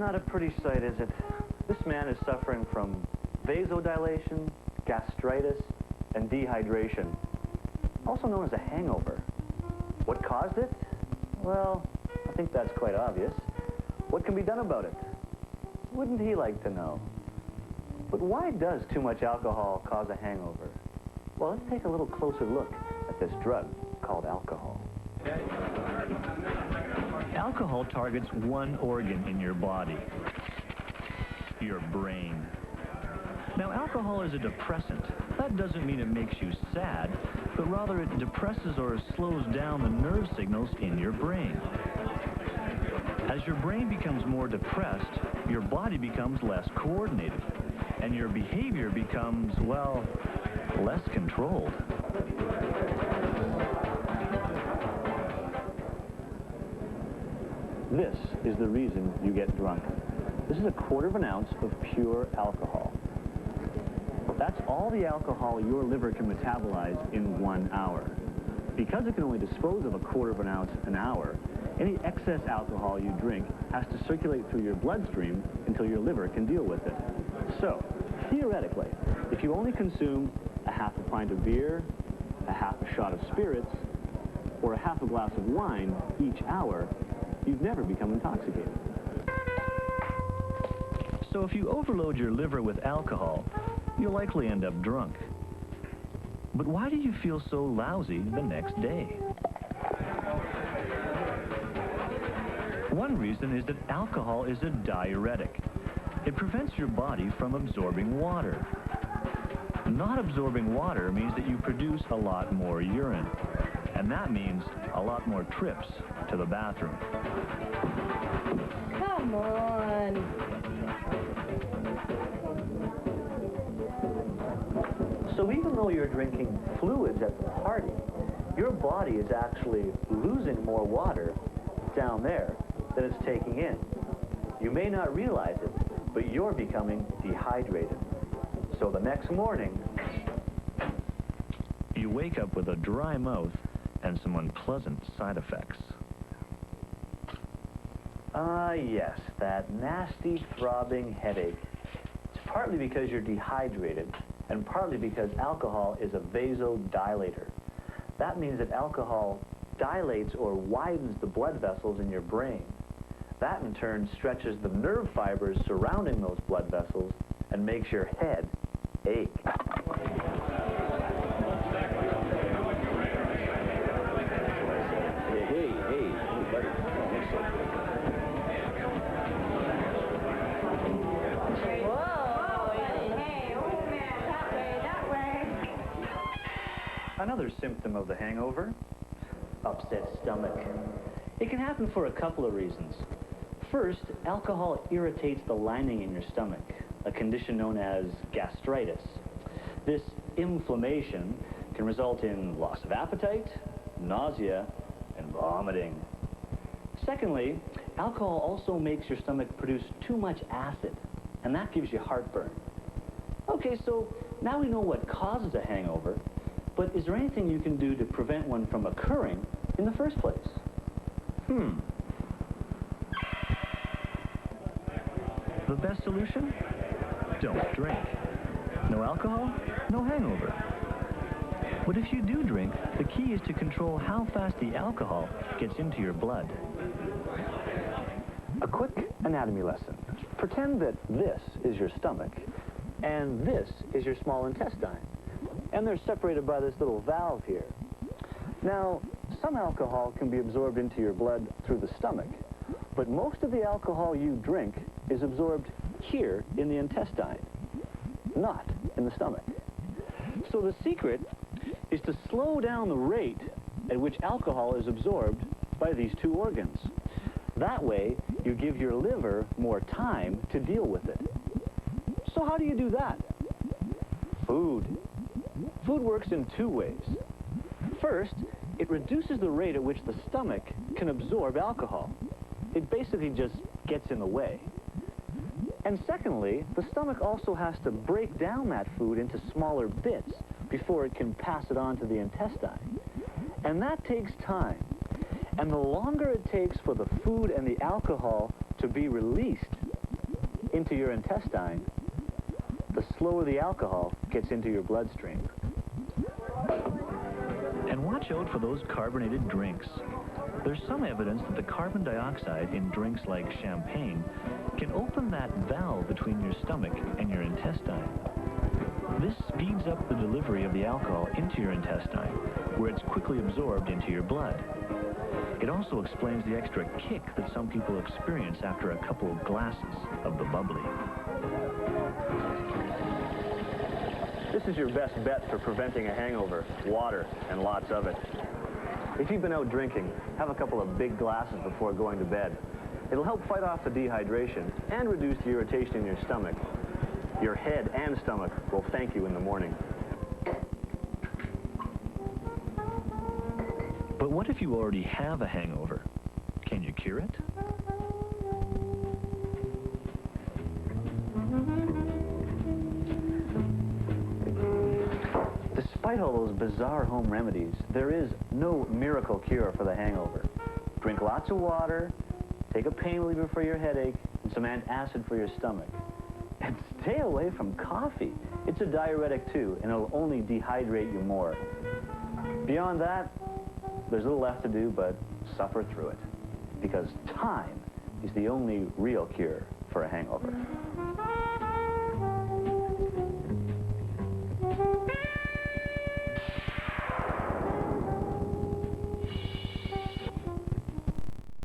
not a pretty sight, is it? This man is suffering from vasodilation, gastritis, and dehydration, also known as a hangover. What caused it? Well, I think that's quite obvious. What can be done about it? Wouldn't he like to know? But why does too much alcohol cause a hangover? Well, let's take a little closer look at this drug called alcohol. Alcohol targets one organ in your body, your brain. Now, alcohol is a depressant. That doesn't mean it makes you sad, but rather it depresses or slows down the nerve signals in your brain. As your brain becomes more depressed, your body becomes less coordinated, and your behavior becomes, well, less controlled. This is the reason you get drunk. This is a 1/4 ounce of pure alcohol. That's all the alcohol your liver can metabolize in 1 hour. Because it can only dispose of a 1/4 ounce an hour, any excess alcohol you drink has to circulate through your bloodstream until your liver can deal with it. So, theoretically, if you only consume a 1/2 pint of beer, a 1/2 shot of spirits, or a 1/2 glass of wine each hour, you've never become intoxicated. So if you overload your liver with alcohol, you'll likely end up drunk. But why do you feel so lousy the next day? One reason is that alcohol is a diuretic. It prevents your body from absorbing water. Not absorbing water means that you produce a lot more urine. And that means a lot more trips to the bathroom. Come on. So even though you're drinking fluids at the party, your body is actually losing more water down there than it's taking in. You may not realize it, but you're becoming dehydrated. So the next morning, you wake up with a dry mouth and some unpleasant side effects. Yes, that nasty throbbing headache. It's partly because you're dehydrated, and partly because alcohol is a vasodilator. That means that alcohol dilates or widens the blood vessels in your brain. That in turn stretches the nerve fibers surrounding those blood vessels and makes your head ache. Hey, buddy. Another symptom of the hangover, upset stomach. It can happen for a couple of reasons. First, alcohol irritates the lining in your stomach, a condition known as gastritis. This inflammation can result in loss of appetite, nausea, and vomiting. Secondly, alcohol also makes your stomach produce too much acid, and that gives you heartburn. Okay, so now we know what causes a hangover, but is there anything you can do to prevent one from occurring in the first place? The best solution? Don't drink. No alcohol, no hangover. But if you do drink, the key is to control how fast the alcohol gets into your blood. A quick anatomy lesson. Pretend that this is your stomach, and this is your small intestine. And they're separated by this little valve here. Now, some alcohol can be absorbed into your blood through the stomach, but most of the alcohol you drink is absorbed here in the intestine, not in the stomach. So the secret is to slow down the rate at which alcohol is absorbed by these two organs. That way, you give your liver more time to deal with it. So how do you do that? Food. Food works in two ways. First, it reduces the rate at which the stomach can absorb alcohol. It basically just gets in the way. And secondly, the stomach also has to break down that food into smaller bits before it can pass it on to the intestine. And that takes time. And the longer it takes for the food and the alcohol to be released, into your intestine, the slower the alcohol gets into your bloodstream. And watch out for those carbonated drinks. There's some evidence that the carbon dioxide in drinks like champagne can open that valve between your stomach and your intestine. This speeds up the delivery of the alcohol into your intestine, where it's quickly absorbed into your blood. It also explains the extra kick that some people experience after a couple of glasses of the bubbly. This is your best bet for preventing a hangover: water, and lots of it. If you've been out drinking, have a couple of big glasses before going to bed. It'll help fight off the dehydration and reduce the irritation in your stomach. Your head and stomach will thank you in the morning. But what if you already have a hangover? Can you cure it? Despite all those bizarre home remedies, there is no miracle cure for the hangover. Drink lots of water, take a pain reliever for your headache, and some antacid for your stomach. And stay away from coffee. It's a diuretic too, and it'll only dehydrate you more. Beyond that, there's little left to do but suffer through it, because time is the only real cure for a hangover.